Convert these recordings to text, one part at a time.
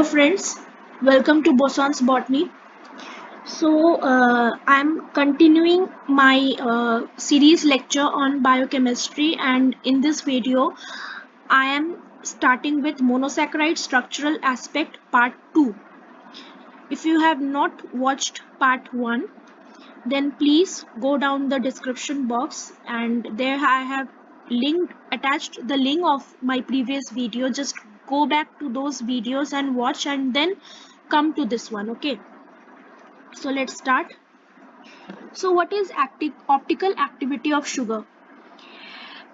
friends, welcome to Boson's Botany. I'm continuing my series lecture on biochemistry, and in this video I am starting with monosaccharide structural aspect part 2. If you have not watched part 1, then please go down the description box, and there I have attached the link of my previous video. Just go back to those videos and watch, and then come to this one. Okay, so let's start. So what is optical activity of sugar?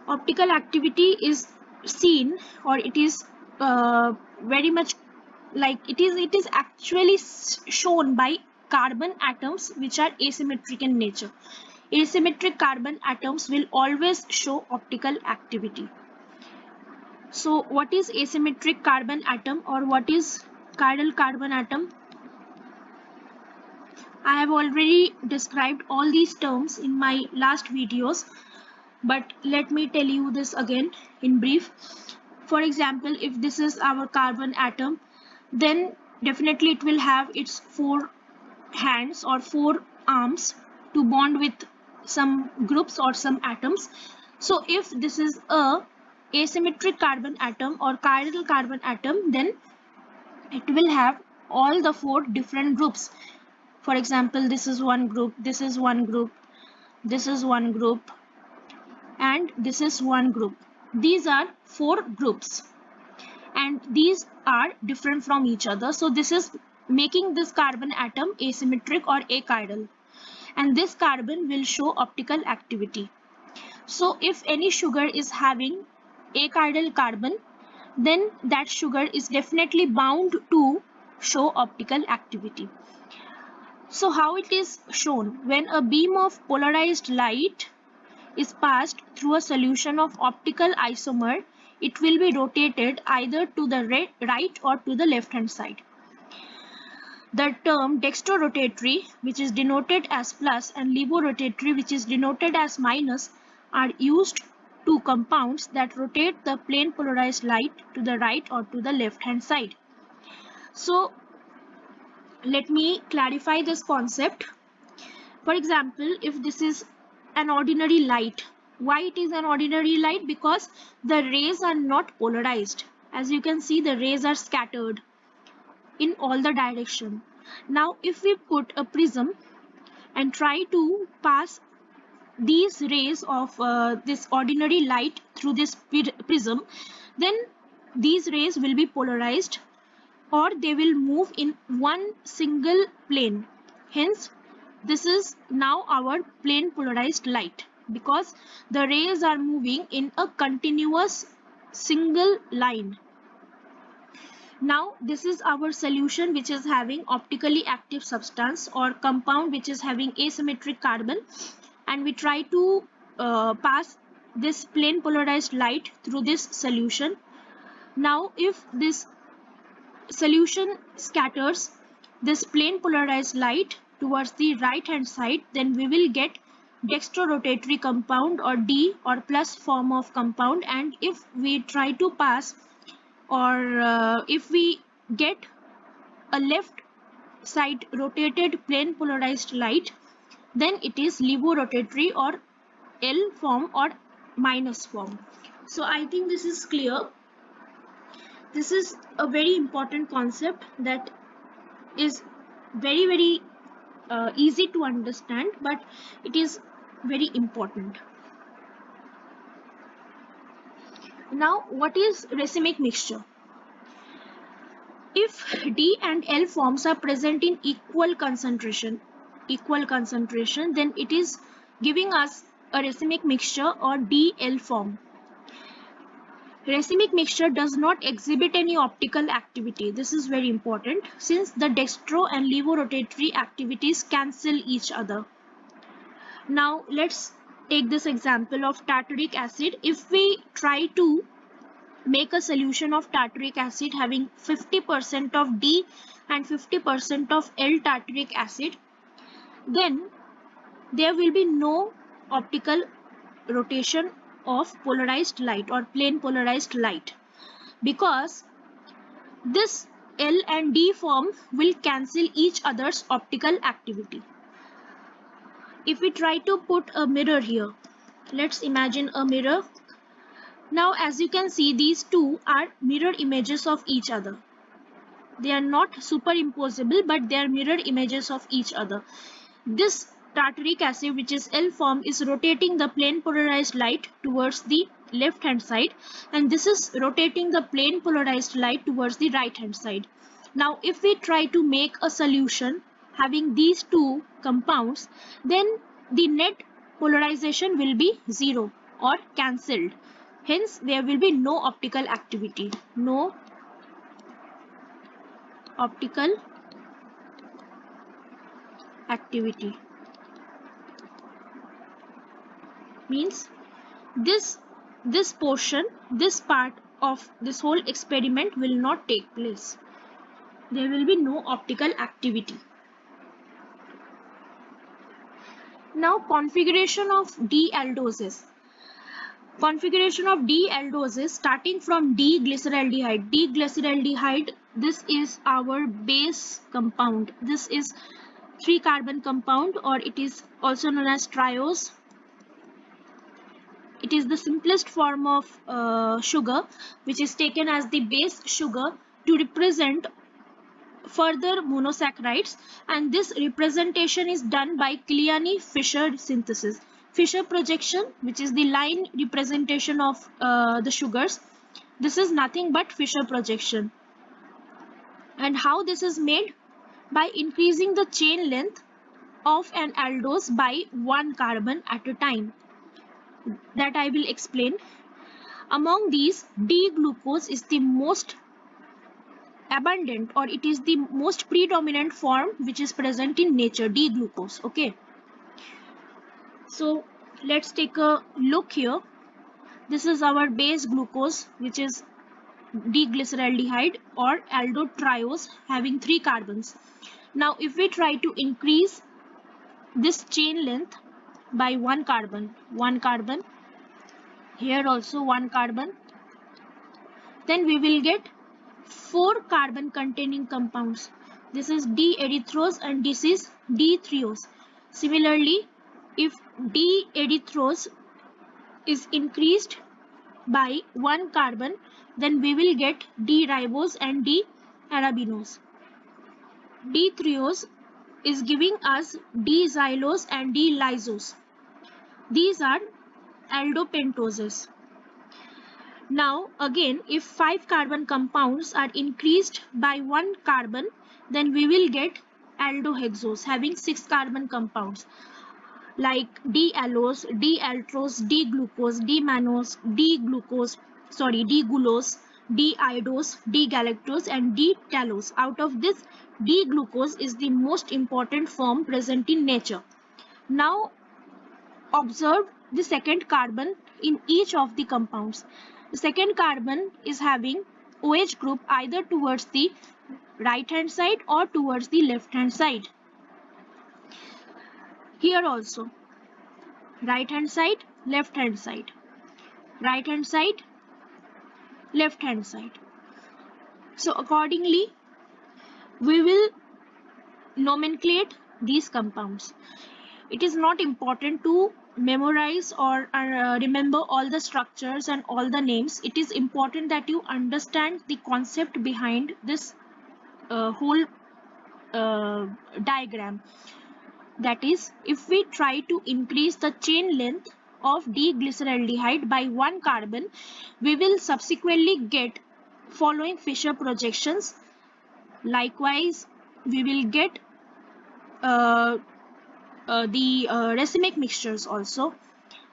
Optical activity is seen, or it is very much like it is actually shown by carbon atoms which are asymmetric in nature. Asymmetric carbon atoms will always show optical activity. So what is asymmetric carbon atom, or what is chiral carbon atom? I have already described all these terms in my last videos, but let me tell you this again in brief. For example, if this is our carbon atom, then definitely it will have its 4 hands or 4 arms to bond with some groups or some atoms. So if this is a asymmetric carbon atom or chiral carbon atom, then it will have all the 4 different groups. For example, this is one group, this is one group, this is one group, and this is one group. These are 4 groups, and these are different from each other. So this is making this carbon atom asymmetric or achiral, and this carbon will show optical activity. So if any sugar is having achiral carbon, then that sugar is definitely bound to show optical activity. So how it is shown? When a beam of polarized light is passed through a solution of optical isomer, it will be rotated either to the right or to the left hand side. The term dextrorotatory, which is denoted as plus, and levorotatory, which is denoted as minus, are used to compounds that rotate the plane polarized light to the right or to the left hand side. So let me clarify this concept. For example, if this is an ordinary light, why it is an ordinary light? Because the rays are not polarized. As you can see, the rays are scattered in all the direction. Now if we put a prism and try to pass these rays of this ordinary light through this prism, then these rays will be polarized, or they will move in one single plane. Hence, this is now our plane polarized light, because the rays are moving in a continuous single line. Now this is our solution which is having optically active substance or compound which is having asymmetric carbon, and we try to pass this plane polarized light through this solution. Now if this solution scatters this plane polarized light towards the right hand side, then we will get dextrorotatory compound or D or plus form of compound. And if we try to pass, or if we get a left side rotated plane polarized light, then it is levorotatory or L form or minus form. So I think this is clear. This is a very important concept that is very easy to understand, but it is very important. Now what is racemic mixture? If D and L forms are present in equal concentration, then it is giving us a racemic mixture or DL form. Racemic mixture does not exhibit any optical activity. This is very important, since the dextro and levorotatory activities cancel each other. Now let's take this example of tartaric acid. If we try to make a solution of tartaric acid having 50% of D and 50% of L tartaric acid, then there will be no optical rotation of polarized light or plane polarized light, because this L and D form will cancel each other's optical activity. If we try to put a mirror here, let's imagine a mirror. Now as you can see, these two are mirror images of each other. They are not superimposable, but they are mirror images of each other. This tartaric acid, which is L form, is rotating the plane polarized light towards the left hand side, and this is rotating the plane polarized light towards the right hand side. Now if we try to make a solution having these two compounds, then the net polarization will be zero or cancelled. Hence there will be no optical activity. No optical activity means this portion, this part of this whole experiment will not take place. There will be no optical activity. Now configuration of D-aldoses. Configuration of D-aldoses starting from D-glyceraldehyde. D-glyceraldehyde, this is our base compound. This is 3-carbon compound, or it is also known as triose. It is the simplest form of sugar, which is taken as the base sugar to represent further monosaccharides, and this representation is done by Kiliani-Fisher synthesis. Fisher projection, which is the line representation of the sugars, this is nothing but Fisher projection. And how this is made? By increasing the chain length of an aldose by 1 carbon at a time. That I will explain. Among these, D-glucose is the most abundant, or it is the most predominant form which is present in nature, D-glucose. Okay, so let's take a look here. This is our base glucose, which is D-glyceraldehyde or aldotriose, having 3 carbons. Now if we try to increase this chain length by 1 carbon, here also 1 carbon, then we will get 4 carbon containing compounds. This is D-erythrose and this is D-threose. Similarly, if D-erythrose is increased by 1 carbon, then we will get D-ribose and D-arabinose. D-threose is giving us D-xylose and D-lysose. These are aldopentoses. Now again, if 5 carbon compounds are increased by 1 carbon, then we will get aldohexose having 6 carbon compounds like D-allose, D-altrose, D-glucose, D-mannose, D-glucose, D-gulose, D-iodose, D-galactose and D-talose. Out of this, D-glucose is the most important form present in nature. Now observe the second carbon in each of the compounds. The second carbon is having OH group either towards the right hand side or towards the left hand side. Here also, right hand side, left hand side, right hand side, left hand side. So accordingly, we will nomenclate these compounds. It is not important to memorize or remember all the structures and all the names. It is important that you understand the concept behind this whole diagram. That is, if we try to increase the chain length of D-glyceraldehyde by 1 carbon, we will subsequently get following Fisher projections. Likewise, we will get the racemic mixtures also.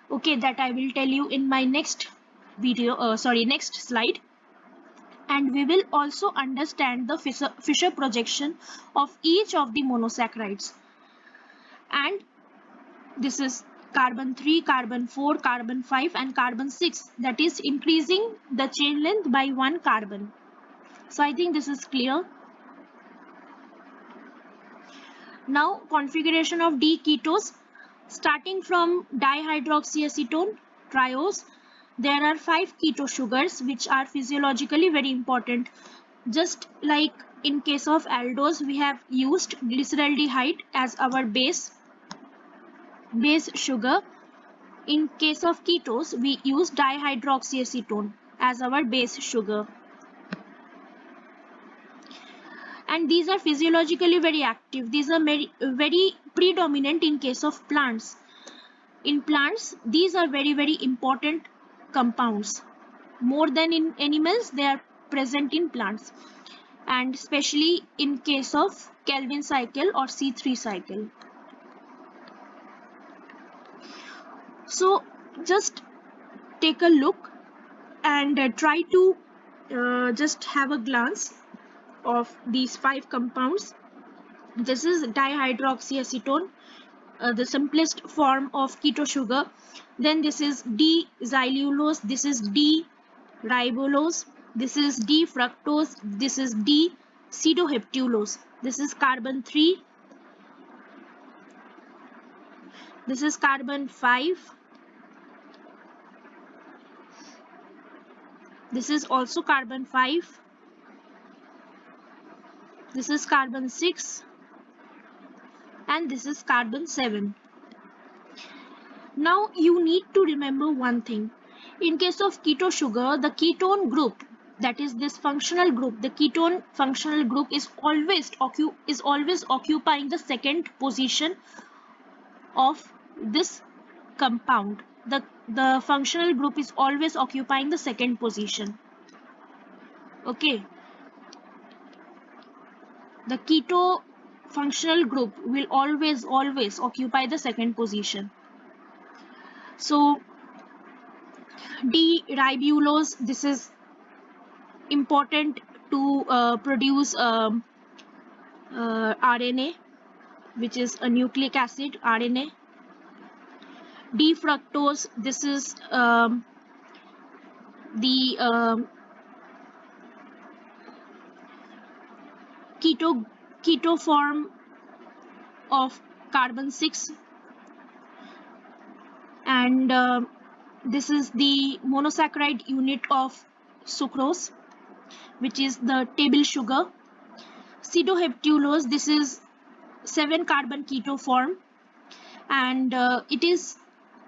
Okay, that I will tell you in my next video, next slide. And we will also understand the Fisher projection of each of the monosaccharides. And this is carbon 3, carbon 4, carbon 5 and carbon 6, that is increasing the chain length by 1 carbon. So I think this is clear. Now configuration of D-ketose. Starting from dihydroxyacetone, triose, there are 5 keto sugars which are physiologically very important. Just like in case of aldose, we have used glyceraldehyde as our base sugar. In case of ketos, we use dihydroxyacetone as our base sugar. And these are physiologically very active. These are very predominant in case of plants. In plants, these are very important compounds. More than in animals, they are present in plants, and especially in case of Calvin cycle or C3 cycle. So just take a look and try to just have a glance of these 5 compounds. This is dihydroxyacetone, the simplest form of keto sugar. Then this is D-xylulose, this is D-ribulose, this is D-fructose, this is D-pseudoheptulose, this is carbon 3, this is carbon 5, this is also carbon 5, this is carbon 6, and this is carbon 7. Now you need to remember one thing. In case of keto sugar, the ketone group, that is this functional group, the ketone functional group is always occupying the second position of this compound. The functional group is always occupying the second position. Okay. The keto functional group will always occupy the second position. So D-ribulose, this is important to produce RNA, which is a nucleic acid, RNA. D-fructose, this is the keto form of carbon 6, and this is the monosaccharide unit of sucrose, which is the table sugar. Pseudoheptulose, this is 7 carbon keto form, and it is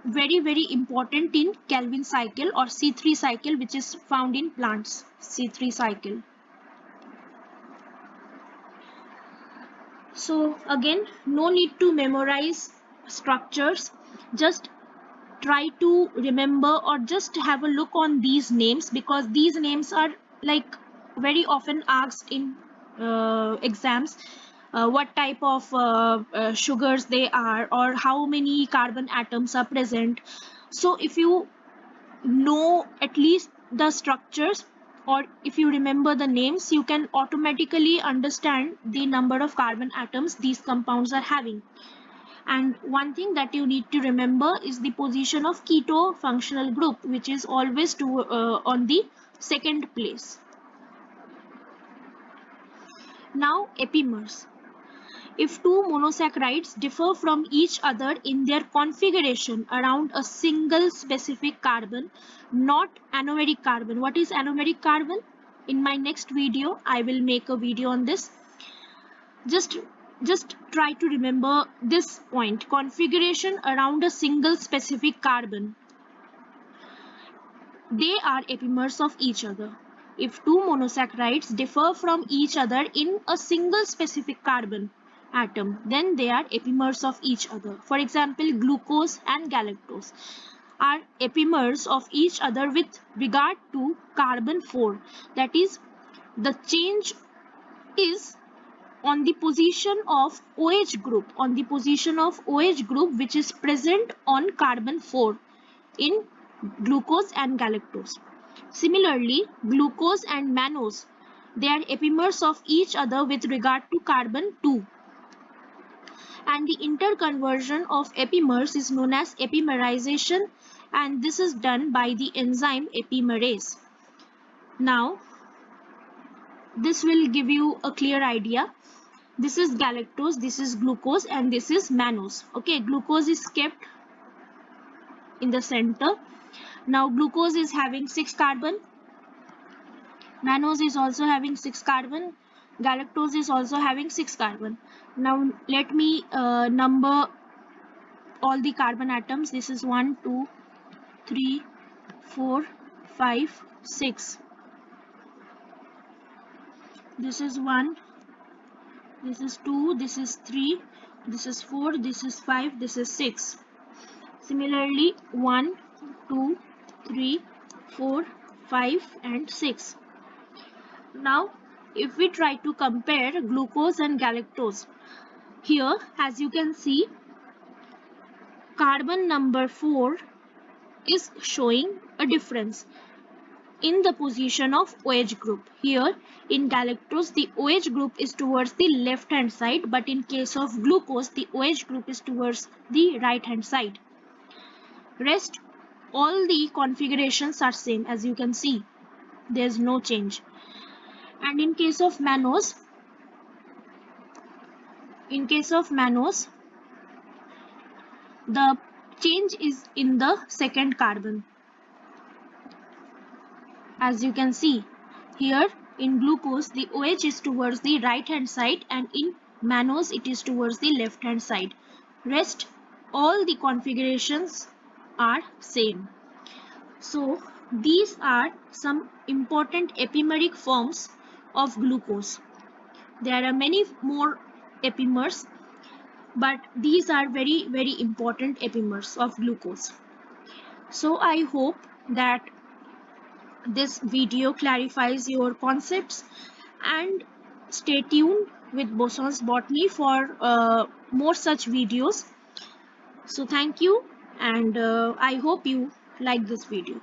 very important in Calvin cycle or C3 cycle, which is found in plants. C3 cycle. So again, no need to memorize structures, just try to remember or just have a look on these names, because these names are like very often asked in exams. What type of sugars they are, or how many carbon atoms are present. So if you know at least the structures, or if you remember the names, you can automatically understand the number of carbon atoms these compounds are having. And one thing that you need to remember is the position of keto functional group, which is always on the second place. Now epimers. If two monosaccharides differ from each other in their configuration around a single specific carbon, not anomeric carbon. What is anomeric carbon? In my next video, I will make a video on this. Just try to remember this point. Configuration around a single specific carbon. They are epimers of each other. If two monosaccharides differ from each other in a single specific carbon atom, then they are epimers of each other. For example, glucose and galactose are epimers of each other with regard to carbon 4. That is, the change is on the position of OH group, which is present on carbon 4 in glucose and galactose. Similarly, glucose and mannose, they are epimers of each other with regard to carbon 2. And the interconversion of epimers is known as epimerization, and this is done by the enzyme epimerase. Now, this will give you a clear idea. This is galactose, this is glucose, and this is mannose. Okay, glucose is kept in the center. Now, glucose is having 6 carbon. Mannose is also having 6 carbon. Galactose is also having 6 carbon. Now let me number all the carbon atoms. This is 1, 2, 3, 4, 5, 6. This is 1, this is 2, this is 3, this is 4, this is 5, this is 6. Similarly, 1, 2, 3, 4, 5 and 6. Now, if we try to compare glucose and galactose, here as you can see, carbon number 4 is showing a difference in the position of OH group. Here in galactose, the OH group is towards the left hand side, but in case of glucose, the OH group is towards the right hand side. Rest all the configurations are same, as you can see. There's no change. And in case of mannose, the change is in the second carbon. As you can see, here in glucose, the OH is towards the right hand side, and in mannose, it is towards the left hand side. Rest all the configurations are same. So these are some important epimeric forms of glucose. There are many more epimers, but these are very, very important epimers of glucose. So I hope that this video clarifies your concepts, and stay tuned with Boson's Botany for more such videos. So thank you, and I hope you like this video.